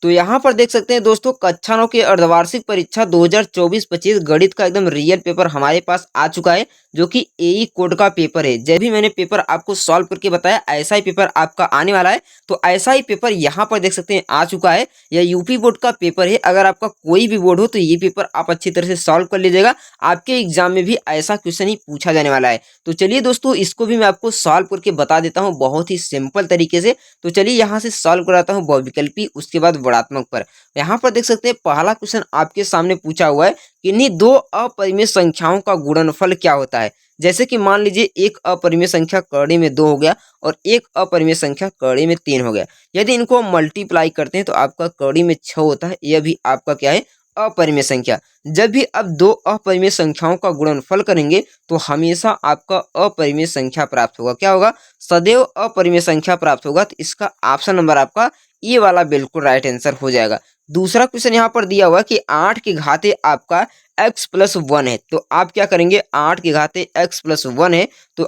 तो यहाँ पर देख सकते हैं दोस्तों, कक्षा 9 की अर्धवार्षिक परीक्षा 2024-25 गणित का एकदम रियल पेपर हमारे पास आ चुका है, जो कि एई कोड का पेपर है। जब भी मैंने पेपर आपको सॉल्व करके बताया, ऐसा ही पेपर आपका आने वाला है। तो ऐसा ही पेपर यहाँ पर देख सकते हैं आ चुका है। यह यूपी बोर्ड का पेपर है। अगर आपका कोई भी बोर्ड हो तो ये पेपर आप अच्छी तरह से सॉल्व कर लीजिएगा। आपके एग्जाम में भी ऐसा क्वेश्चन ही पूछा जाने वाला है। तो चलिए दोस्तों, इसको भी मैं आपको सॉल्व करके बता देता हूँ बहुत ही सिंपल तरीके से। तो चलिए यहाँ से सॉल्व कराता हूँ बहुविकल्पी, उसके बाद वर्णात्मक पर। यहाँ पर देख सकते हैं पहला क्वेश्चन आपके सामने पूछा हुआ है कि इन्हीं दो अपरिमेय संख्याओं का गुणनफल क्या होता है। जैसे कि मान लीजिए एक अपरिमेय संख्या कड़ी में 2 हो गया और एक अपरिमेय संख्या कड़ी में 3 हो गया। यदि इनको मल्टीप्लाई करते हैं तो आपका कड़ी में 6 होता है। यह भी आपका क्या है, अपरिमेय संख्या। जब भी अब दो अपरिमेय संख्याओं का गुणनफल करेंगे तो हमेशा आपका अपरिमेय संख्या प्राप्त होगा। क्या होगा, सदैव अपरिमेय संख्या प्राप्त होगा। तो इसका ऑप्शन नंबर आपका ये वाला बिल्कुल राइट आंसर हो जाएगा। दूसरा क्वेश्चन यहाँ पर दिया हुआ है कि 8 की घाते आपका x प्लस 1 है। तो आप क्या करेंगे, 8 की घाते x प्लस 1 है तो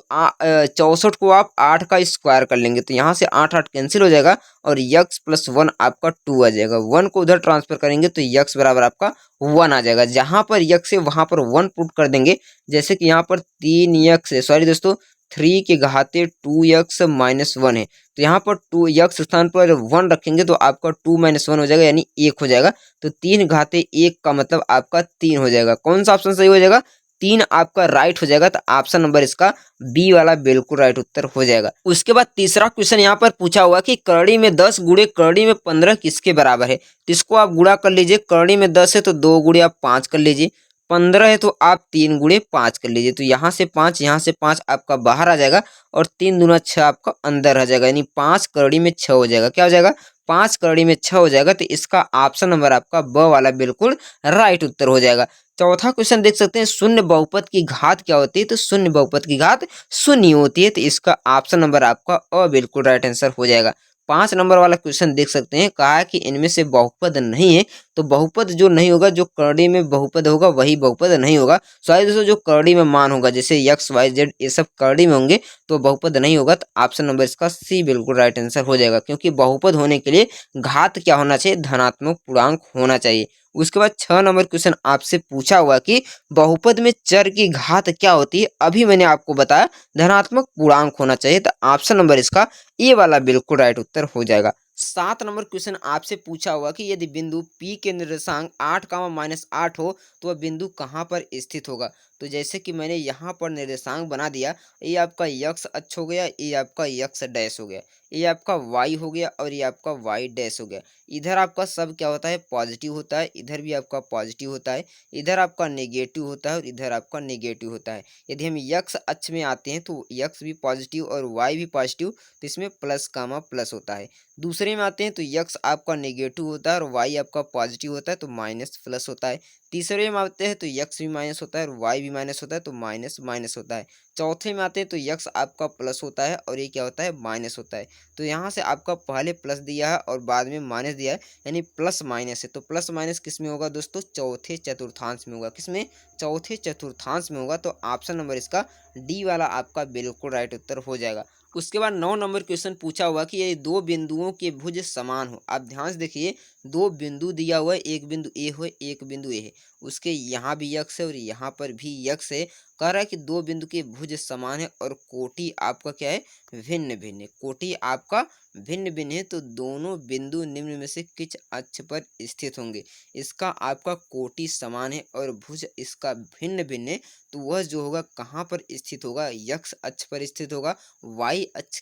64 को आप 8 का स्क्वायर कर लेंगे। तो यहाँ से 8 8 कैंसिल हो जाएगा और x प्लस 1 आपका 2 आ जाएगा। 1 को उधर ट्रांसफर करेंगे तो x बराबर आपका 1 आ जाएगा। जहाँ पर x है वहां पर 1 पुट कर देंगे। जैसे कि यहाँ पर 3x है, सॉरी दोस्तों 3 के घाते 2x माइनस 1 है। तो यहाँ पर 2x स्थान पर 1 रखेंगे तो आपका 2 माइनस 1 हो जाएगा, यानी 1 हो जाएगा। तो 3 घाते 1 का मतलब आपका 3 हो जाएगा। कौन सा ऑप्शन सही हो जाएगा, 3 आपका राइट हो जाएगा। तो ऑप्शन नंबर इसका बी वाला बिल्कुल राइट उत्तर हो जाएगा। उसके बाद तीसरा क्वेश्चन यहाँ पर पूछा हुआ कि करड़ी में 10 गुणे करड़ी में 15 किसके बराबर है। तो इसको आप गुणा कर लीजिए। करड़ी में 10 है तो 2 गुणे आप 5 कर लीजिए। 15 है तो आप 3 गुणे 5 कर लीजिए। तो यहाँ से 5 यहाँ से 5 आपका बाहर आ जाएगा और 3 दूना 6 आपका अंदर आ जाएगा, यानी 5 करड़ी में 6 हो जाएगा। क्या हो जाएगा, 5 करड़ी में 6 हो जाएगा। तो इसका ऑप्शन नंबर आपका ब वाला बिल्कुल राइट उत्तर हो जाएगा। चौथा क्वेश्चन देख सकते हैं, शून्य बहुपद की घात क्या होती है। तो शून्य बहुपद की घात शून्य होती है। तो इसका ऑप्शन नंबर आपका अ बिल्कुल राइट आंसर हो जाएगा। 5 नंबर वाला क्वेश्चन देख सकते हैं, कहा है कि इनमें से बहुपद नहीं है। तो बहुपद जो नहीं होगा, जो करड़ी में बहुपद होगा वही बहुपद नहीं होगा। सॉरी दोस्तों, जो करड़ी में मान होगा जैसे एक्स वाई जेड ये सब करड़ी में होंगे तो बहुपद नहीं होगा। तो ऑप्शन नंबर इसका सी बिल्कुल राइट आंसर हो जाएगा, क्योंकि बहुपद होने के लिए घात क्या होना चाहिए, धनात्मक पूर्णांक होना चाहिए। उसके बाद 6 नंबर क्वेश्चन आपसे पूछा हुआ कि बहुपद में चर की घात क्या होती है। अभी मैंने आपको बताया धनात्मक पूर्णांक होना चाहिए। तो ऑप्शन नंबर इसका ये वाला बिल्कुल राइट उत्तर हो जाएगा। 7 नंबर क्वेश्चन आपसे पूछा हुआ कि यदि बिंदु P के निर्देशांक 8 का माइनस 8 हो तो वह बिंदु कहाँ पर स्थित होगा। तो जैसे कि मैंने यहाँ पर निर्देशांक बना दिया, ये आपका यक्स अक्ष हो गया, ये आपका यक्स डैश हो गया, ये आपका वाई हो गया और ये आपका वाई डैश हो गया। इधर आपका सब क्या होता है, पॉजिटिव होता है, इधर भी आपका पॉजिटिव होता है, इधर आपका नेगेटिव होता है और इधर आपका नेगेटिव होता है। यदि हम यक्स अक्ष में आते हैं तो यक्स भी पॉजिटिव और वाई भी पॉजिटिव, तो इसमें प्लस कामा प्लस होता है। दूसरे में आते हैं तो यक्स आपका नेगेटिव होता है और वाई आपका पॉजिटिव होता है, तो माइनस प्लस होता है। तीसरे में आते हैं तो यक्स भी माइनस होता है और वाई भी माइनस होता है, तो माइनस माइनस होता है। चौथे में आते हैं तो यक्स आपका प्लस होता है और ये क्या होता है, माइनस होता है। तो यहाँ से आपका पहले प्लस दिया है और बाद में माइनस दिया है, यानी प्लस माइनस है। तो प्लस माइनस किस में होगा दोस्तों, चौथे चतुर्थांश में होगा। किसमें, चौथे चतुर्थांश में होगा। तो ऑप्शन नंबर इसका डी वाला आपका बिल्कुल राइट उत्तर हो जाएगा। उसके बाद 9 नंबर क्वेश्चन पूछा हुआ कि ये दो बिंदुओं के भुज समान हो। आप ध्यान से देखिए, दो बिंदु दिया हुआ है, एक बिंदु ए हो एक बिंदु ए है, उसके यहाँ भी यक्स है और यहाँ पर भी यक्स है। कह रहा है कि दो बिंदु के भुज समान है और कोटि आपका क्या है, भिन्न भिन्न है। कोटि आपका भिन्न भिन्न है, तो दोनों बिंदु निम्न में से किस अक्ष पर स्थित होंगे। इसका आपका कोटि समान है और भुज इसका भिन्न भिन्न है, तो वह जो होगा कहाँ पर स्थित होगा, यक्स अक्ष पर स्थित होगा, वाई अक्ष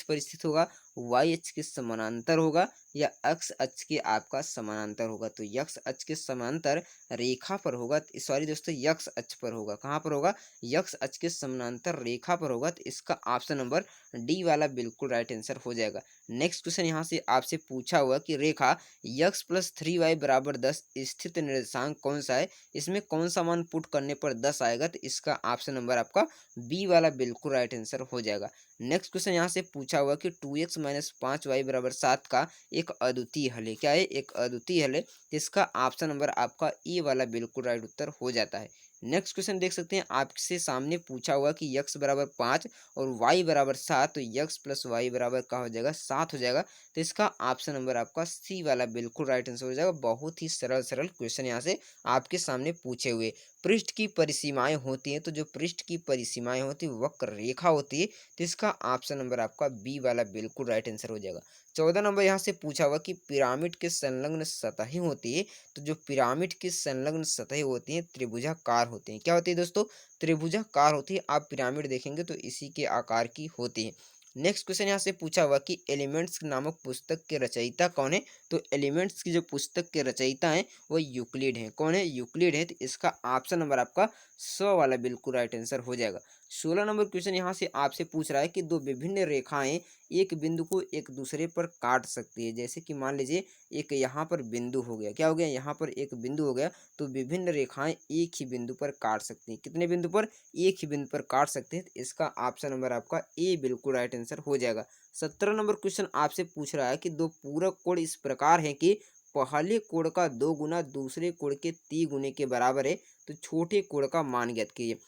पर स्थित होगा, वाई अक्ष के समानांतर होगा, या एक्स अक्ष के आपका समानांतर होगा। तो यक्स अक्ष के समानांतर रेखा पर होगा, सॉरी दोस्तों यक्स अक्ष पर होगा। कहाँ पर होगा, यक्स अक्ष के समानांतर रेखा पर होगा। तो इसका ऑप्शन नंबर डी वाला बिल्कुल राइट आंसर हो जाएगा। नेक्स्ट क्वेश्चन यहाँ से आपसे पूछा हुआ कि रेखा यक्स प्लस 3y बराबर 10 स्थित निर्देशांक कौन सा है। इसमें कौन सा मान पुट करने पर 10 आएगा। तो इसका ऑप्शन नंबर आपका बी वाला बिल्कुल राइट आंसर हो जाएगा। नेक्स्ट क्वेश्चन यहाँ से पूछा हुआ कि 2x माइनस 5y बराबर 7 का एक अद्वितीय हल है। क्या है, एक अद्वितीय हल है। इसका ऑप्शन नंबर आपका ई वाला बिल्कुल राइट उत्तर हो जाता है। नेक्स्ट क्वेश्चन देख सकते हैं, आपसे सामने पूछा हुआ कि x बराबर 5 और y बराबर 7, तो x प्लस वाई बराबर क्या हो जाएगा, 7 हो जाएगा। तो इसका ऑप्शन नंबर आपका सी वाला बिल्कुल राइट आंसर हो जाएगा। बहुत ही सरल सरल क्वेश्चन यहाँ से आपके सामने पूछे हुए। पृष्ठ की परिसीमाएं होती हैं, तो जो पृष्ठ की परिसीमाएं होती है वक्र रेखा होती है, तो इसका ऑप्शन नंबर आपका बी वाला बिल्कुल राइट आंसर हो जाएगा। 14 नंबर यहाँ से पूछा हुआ कि पिरामिड के संलग्न सतहें होती है, तो जो पिरामिड की संलग्न सतहें होती हैं त्रिभुजाकार होती हैं। क्या होती है दोस्तों, त्रिभुजाकार होती है। आप पिरामिड देखेंगे तो इसी के आकार की होती है। नेक्स्ट क्वेश्चन यहाँ से पूछा हुआ कि एलिमेंट्स नामक पुस्तक के रचयिता कौन है, तो एलिमेंट्स की जो पुस्तक के रचयिता हैं वो यूक्लिड हैं। कौन है, यूक्लिड है। तो इसका ऑप्शन नंबर आपका 100 वाला बिल्कुल राइट आंसर हो जाएगा। 16 नंबर क्वेश्चन यहाँ से आपसे पूछ रहा है कि दो विभिन्न रेखाएं एक बिंदु को एक दूसरे पर काट सकती है। जैसे कि मान लीजिए एक यहाँ पर बिंदु हो गया, क्या हो गया, यहाँ पर एक बिंदु हो गया, तो विभिन्न रेखाएं एक ही बिंदु पर काट सकती हैं। कितने बिंदु पर, एक ही बिंदु पर काट सकते हैं। तो इसका ऑप्शन नंबर आपका ए बिल्कुल राइट आंसर हो जाएगा। 17 नंबर क्वेश्चन आपसे पूछ रहा है कि दो पूरक कोण इस प्रकार है कि पहले कोण का 2 गुना दूसरे कोण के 3 गुने के बराबर है, तो छोटे कोण का मान ज्ञात कीजिए।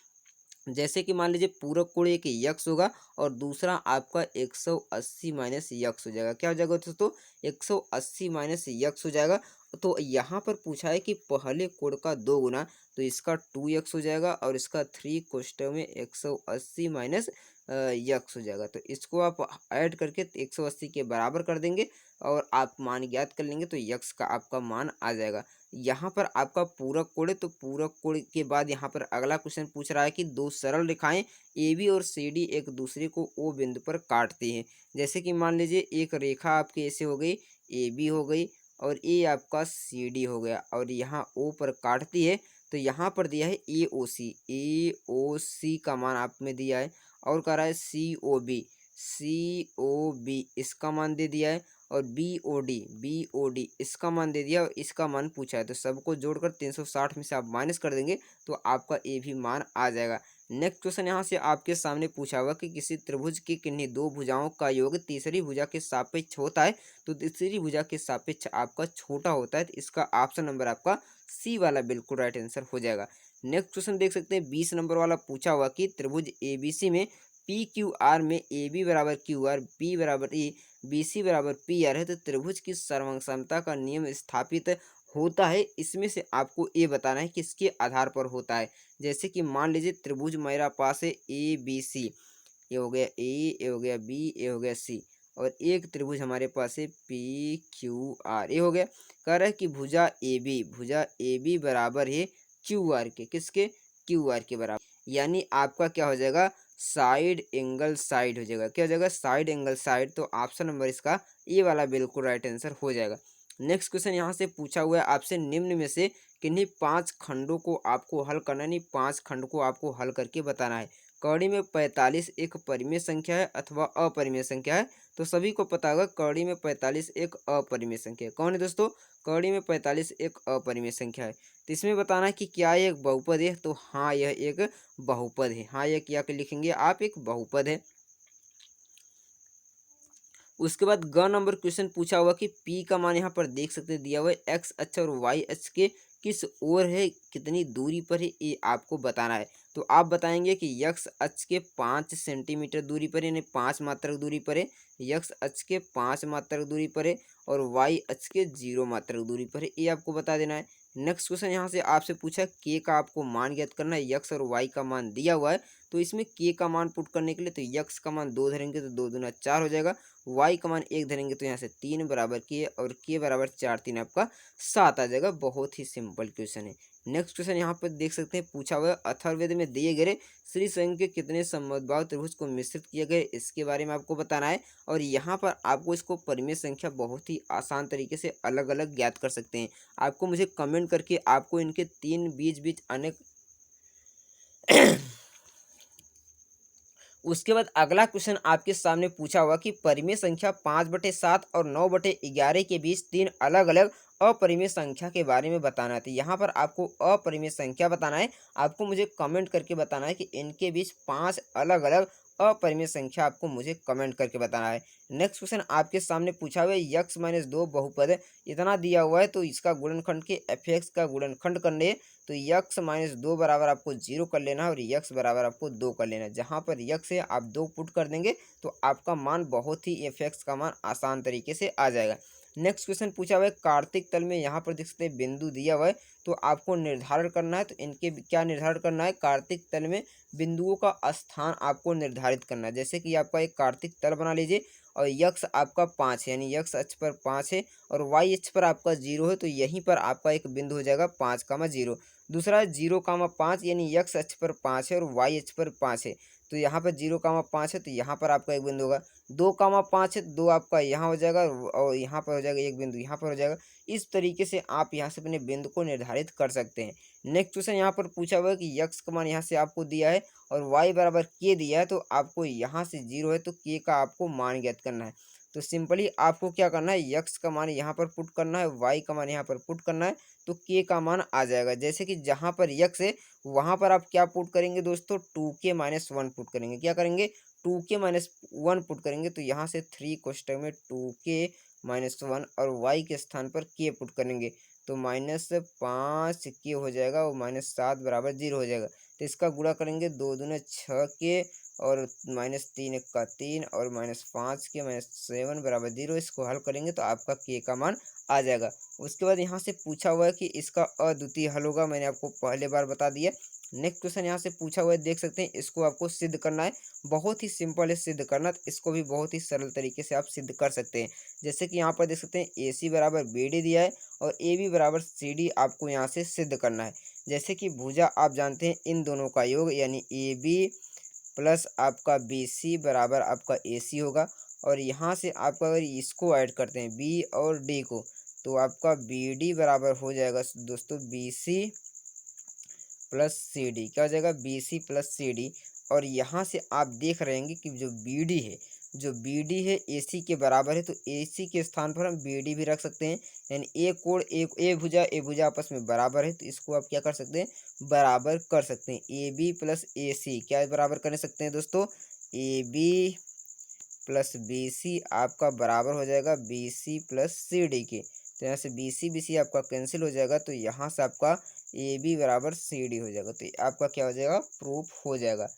जैसे कि मान लीजिए पूरक कोण एक यक्स होगा और दूसरा आपका 180 माइनस यक्स हो जाएगा। क्या हो जाएगा दोस्तों, 180 माइनस यक्स हो जाएगा। तो यहाँ पर पूछा है कि पहले कोण का 2 गुना, तो इसका 2x हो जाएगा और इसका 3 कोष्टक में 180 माइनस यक्स हो जाएगा। तो इसको आप ऐड करके 180 के बराबर कर देंगे और आप मान ज्ञात कर लेंगे, तो यक्स का आपका मान आ जाएगा। यहाँ पर आपका पूरक कोण है, तो पूरक कोण के बाद यहाँ पर अगला क्वेश्चन पूछ रहा है कि दो सरल रेखाएं AB और CD एक दूसरे को O बिंदु पर काटती हैं। जैसे कि मान लीजिए एक रेखा आपकी ऐसे हो गई, AB हो गई और ये आपका CD हो गया और यहाँ O पर काटती है। तो यहाँ पर दिया है AOC, AOC का मान आप में दिया है और कह रहा है COB, COB इसका मान दे दिया है और BOD इसका मान दे दिया और इसका मान पूछा है। तो सबको जोड़कर 360 में से आप माइनस कर देंगे तो आपका ए भी मान आ जाएगा। नेक्स्ट क्वेश्चन यहाँ से आपके सामने पूछा हुआ कि किसी त्रिभुज की किन्हीं दो भुजाओं का योग तीसरी भुजा के सापेक्ष होता है, तो तीसरी भुजा के सापेक्ष आपका छोटा होता है। तो इसका ऑप्शन नंबर आपका सी वाला बिल्कुल राइट आंसर हो जाएगा। नेक्स्ट क्वेश्चन देख सकते हैं 20 नंबर वाला पूछा हुआ कि त्रिभुज ABC में PQR में AB बराबर QR, B बराबर E, BC बराबर PR है, तो त्रिभुज की सर्वसमता का नियम स्थापित होता है। इसमें से आपको ये बताना है किसके आधार पर होता है। जैसे कि मान लीजिए त्रिभुज मेरा पास है ABC, ये हो गया ए, ये हो गया बी, ये हो गया सी, और एक त्रिभुज हमारे पास है PQR, ये हो गया। कह रहा है कि भुजा ए बी बराबर है QR के, किसके, QR के बराबर। यानी आपका क्या हो जाएगा, साइड एंगल साइड हो जाएगा। क्या हो जाएगा, साइड एंगल साइड। तो ऑप्शन नंबर इसका ये वाला बिल्कुल राइट आंसर हो जाएगा। नेक्स्ट क्वेश्चन यहाँ से पूछा हुआ है आपसे निम्न में से किन्हीं 5 खंडों को आपको हल करना है, नहीं 5 खंड को आपको हल करके बताना है। कौड़ी में 45 एक परिमेय संख्या है अथवा अपरिमेय संख्या है। तो सभी को पता होगा कौड़ी में 45 एक अपरिमेय संख्या है। कौन है दोस्तों, कौड़ी में 45 एक अपरिमेय संख्या है। तो इसमें बताना है कि क्या ये एक बहुपद है। तो हाँ, यह एक बहुपद है। हाँ, यह क्या लिखेंगे आप, एक बहुपद है। उसके बाद ग नंबर क्वेश्चन पूछा हुआ कि P का मान यहाँ पर देख सकते हैं दिया हुआ है, एक्स अक्ष और वाई अक्ष के किस ओर है, कितनी दूरी पर है, ये आपको बताना है। तो आप बताएंगे कि यक्स अक्ष के 5 सेंटीमीटर दूरी पर है, यानी 5 मात्रक दूरी पर है, यक्स अक्ष के 5 मात्रक दूरी पर है और वाई अक्ष के 0 मात्रक दूरी पर है, ये आपको बता देना है। नेक्स्ट क्वेश्चन यहाँ से आपसे पूछा के का आपको मान ज्ञात करना है। यक्स और वाई का मान दिया हुआ है, तो इसमें के का मान पुट करने के लिए तो यक्स का मान 2 धरेंगे तो 2 दूना 4 हो जाएगा, वाई का मान 1 धरेंगे तो यहाँ से 3 बराबर के और के बराबर 4 3 आपका 7 आ जाएगा। बहुत ही सिंपल क्वेश्चन है। नेक्स्ट क्वेश्चन यहाँ पर देख सकते हैं पूछा हुआ है अथर्ववेद में दिए गए श्री संघ के कितने समबाहु त्रिभुज को मिश्रित किया गया, इसके बारे में आपको बताना है। और यहाँ पर आपको इसको परिमेय संख्या बहुत ही आसान तरीके से अलग अलग ज्ञात कर सकते हैं। आपको मुझे कमेंट करके आपको इनके 3 बीच अनेक उसके बाद अगला क्वेश्चन आपके सामने पूछा हुआ कि परिमेय संख्या 5/7 और 9/11 के बीच 3 अलग अलग अपरिमेय संख्या के बारे में बताना है। तो यहाँ पर आपको अपरिमेय संख्या बताना है। आपको मुझे कमेंट करके बताना है कि इनके बीच 5 अलग अलग अपरिमेय संख्या आपको मुझे कमेंट करके बताना है। नेक्स्ट क्वेश्चन आपके सामने पूछा हुआ है x-2 बहुपद इतना दिया हुआ है तो इसका गुणनखंड के fx का गुणनखंड करने है तो x-2 बराबर आपको 0 कर लेना है और x बराबर आपको 2 कर लेना है। जहाँ पर x है आप 2 पुट कर देंगे तो आपका मान बहुत ही fx का मान आसान तरीके से आ जाएगा। नेक्स्ट क्वेश्चन पूछा हुआ है कार्तिक तल में यहाँ पर देख सकते हैं बिंदु दिया हुआ है तो आपको निर्धारण करना है। तो इनके क्या निर्धारण करना है, कार्तिक तल में बिंदुओं का स्थान आपको निर्धारित करना है। जैसे कि आपका एक कार्तिक तल बना लीजिए और यक्स आपका 5 है यानी यक्स अक्ष पर 5 है और वाई अक्ष पर आपका 0 है तो यहीं पर आपका एक बिंदु हो जाएगा 5,0। दूसरा 0,5 यानी यक्स अक्ष पर 5 है और वाई अक्ष पर 5 है तो यहाँ पर 0,5 है तो यहाँ पर आपका एक बिंदु होगा। 2,5 है 2 आपका यहाँ हो जाएगा और यहाँ पर हो जाएगा एक बिंदु यहाँ पर हो जाएगा। इस तरीके से आप यहाँ से अपने बिंदु को निर्धारित कर सकते हैं। नेक्स्ट क्वेश्चन यहाँ पर पूछा हुआ है कि यक्स का मान यहाँ से आपको दिया है और वाई बराबर के दिया है तो आपको यहाँ से 0 है तो के का आपको मान ज्ञात करना है। तो सिंपली आपको क्या करना है, यक्स का मान यहाँ पर पुट करना है, वाई का मान यहाँ पर पुट करना है तो के का मान आ जाएगा। जैसे कि जहाँ पर यक्स है वहाँ पर आप क्या पुट करेंगे दोस्तों, 2k-1 पुट करेंगे। क्या करेंगे, 2k-1 पुट करेंगे तो यहाँ से 3 कोष्टक में 2k-1 और y के स्थान पर k पुट करेंगे तो -5k हो जाएगा और -7 बराबर 0 हो जाएगा। तो इसका गुणा करेंगे 2 दूने 6k और -3 का 3 और -5k -7 बराबर 0। इसको हल करेंगे तो आपका k का मान आ जाएगा। उसके बाद यहाँ से पूछा हुआ है कि इसका अद्वितीय हल होगा, मैंने आपको पहले बार बता दिया। नेक्स्ट क्वेश्चन यहाँ से पूछा हुआ है, देख सकते हैं, इसको आपको सिद्ध करना है। बहुत ही सिंपल है सिद्ध करना, तो इसको भी बहुत ही सरल तरीके से आप सिद्ध कर सकते हैं। जैसे कि यहाँ पर देख सकते हैं AC बराबर BD दिया है और AB बराबर CD आपको यहाँ से सिद्ध करना है। जैसे कि भुजा आप जानते हैं इन दोनों का योग यानी AB प्लस आपका BC बराबर आपका AC होगा और यहाँ से आपका अगर इसको ऐड करते हैं B और D को तो आपका BD बराबर हो जाएगा दोस्तों BC प्लस CD। क्या हो जाएगा, BC प्लस CD। और यहाँ से आप देख रहे हैं कि जो BD है AC के बराबर है तो AC के स्थान पर हम BD भी रख सकते हैं। यानी ए भुजा आपस में बराबर है तो इसको आप क्या कर सकते हैं, बराबर कर सकते हैं। AB प्लस AC क्या बराबर कर सकते हैं दोस्तों, AB प्लस BC आपका बराबर हो जाएगा BC प्लस CD के। तो यहाँ से BC आपका कैंसिल हो जाएगा तो यहाँ से आपका AB बराबर CD हो जाएगा। तो आपका क्या हो जाएगा, प्रूफ हो जाएगा।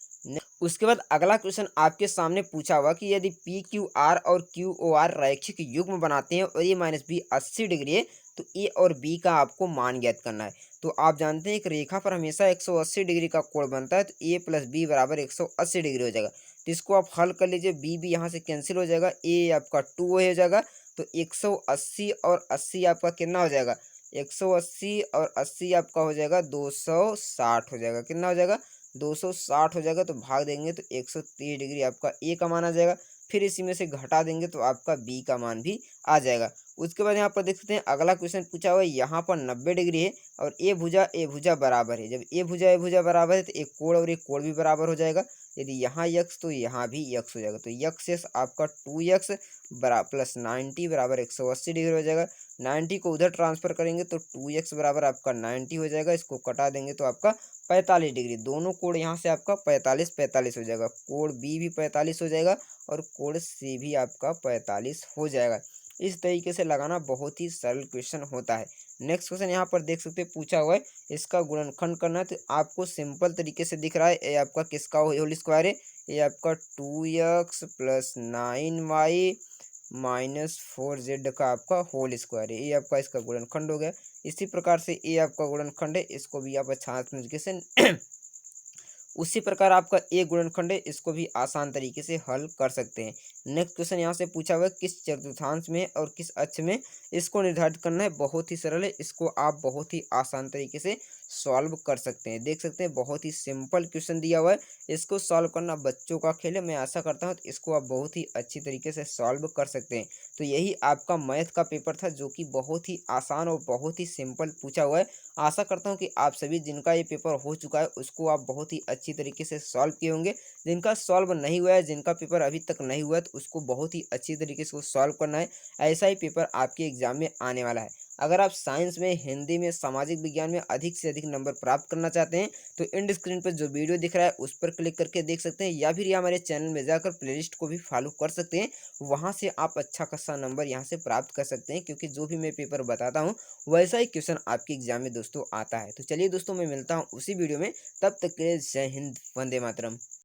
उसके बाद अगला क्वेश्चन आपके सामने पूछा हुआ कि यदि PQR और QOR रैखिक युग्म बनाते हैं और A-B 80 डिग्री है तो A और B का आपको मान ज्ञात करना है। तो आप जानते हैं एक रेखा पर हमेशा 180 डिग्री का कोण बनता है तो A प्लस B बराबर 180 डिग्री हो जाएगा। तो इसको आप हल कर लीजिए, B यहाँ से कैंसिल हो जाएगा, A आपका 2 हो जाएगा तो 180 और 80 आपका कितना हो जाएगा, 180 और 80 आपका हो जाएगा 260 हो जाएगा। कितना हो जाएगा, 260 हो जाएगा। तो भाग देंगे तो 130 डिग्री आपका ए का मान आ जाएगा। फिर इसी में से घटा देंगे तो आपका बी का मान भी आ जाएगा। उसके बाद यहाँ पर देख सकते हैं अगला क्वेश्चन पूछा हुआ है, यहाँ पर 90 डिग्री है और ए भुजा बराबर है। जब ए भुजा बराबर है तो एक कोण और एक कोण भी बराबर हो जाएगा। यदि यहाँ यक्स तो यहाँ भी यक्स हो जाएगा। तो यक्स आपका 2x प्लस 90 बराबर 180 डिग्री हो जाएगा। 90 को उधर ट्रांसफर करेंगे तो 2x बराबर आपका 90 हो जाएगा। इसको कटा देंगे तो आपका 45 डिग्री। दोनों कोण यहाँ से आपका 45 हो जाएगा। कोण बी भी 45 हो जाएगा और कोण सी भी आपका 45 हो जाएगा। इस तरीके से लगाना बहुत ही सरल क्वेश्चन होता है। नेक्स्ट क्वेश्चन यहाँ पर देख सकते हैं पूछा हुआ है, इसका गुणनखंड करना है। तो आपको सिंपल तरीके से दिख रहा है, ये आपका किसका होल स्क्वायर है, ये आपका 2x plus 9y minus 4z का आपका होल स्क्वायर है। ये आपका इसका गुणनखंड हो गया। इसी प्रकार से ये आपका गुणनखंड है, इसको भी आप अच्छा तरीके से उसी प्रकार आपका ए गुणनखंड है, इसको भी आसान तरीके से हल कर सकते हैं। नेक्स्ट क्वेश्चन यहाँ से पूछा हुआ है किस चतुर्थांश में और किस अक्ष में, इसको निर्धारित करना है। बहुत ही सरल है, इसको आप बहुत ही आसान तरीके से सॉल्व कर सकते हैं। देख सकते हैं बहुत ही सिंपल क्वेश्चन दिया हुआ है, इसको सॉल्व करना बच्चों का खेल है। मैं आशा करता हूँ इसको आप बहुत ही अच्छी तरीके से सॉल्व कर सकते हैं। तो यही आपका मैथ का पेपर था जो कि बहुत ही आसान और बहुत ही सिंपल पूछा हुआ है। आशा करता हूँ कि आप सभी जिनका ये पेपर हो चुका है उसको आप बहुत ही अच्छी तरीके से सॉल्व किए होंगे। जिनका सॉल्व नहीं हुआ है, जिनका पेपर अभी तक नहीं हुआ है, तो उसको बहुत ही अच्छी तरीके से सॉल्व करना है। ऐसा ही पेपर आपके एग्जाम में आने वाला है। अगर आप साइंस में, हिंदी में, सामाजिक विज्ञान में अधिक से अधिक नंबर प्राप्त करना चाहते हैं तो एंड स्क्रीन पर जो वीडियो दिख रहा है उस पर क्लिक करके देख सकते हैं, या फिर ये हमारे चैनल में जाकर प्लेलिस्ट को भी फॉलो कर सकते हैं। वहाँ से आप अच्छा खासा नंबर यहाँ से प्राप्त कर सकते हैं, क्योंकि जो भी मैं पेपर बताता हूँ वैसा ही क्वेश्चन आपके एग्जाम में दोस्तों आता है। तो चलिए दोस्तों, मैं मिलता हूँ उसी वीडियो में, तब तक के लिए जय हिंद, वंदे मातरम।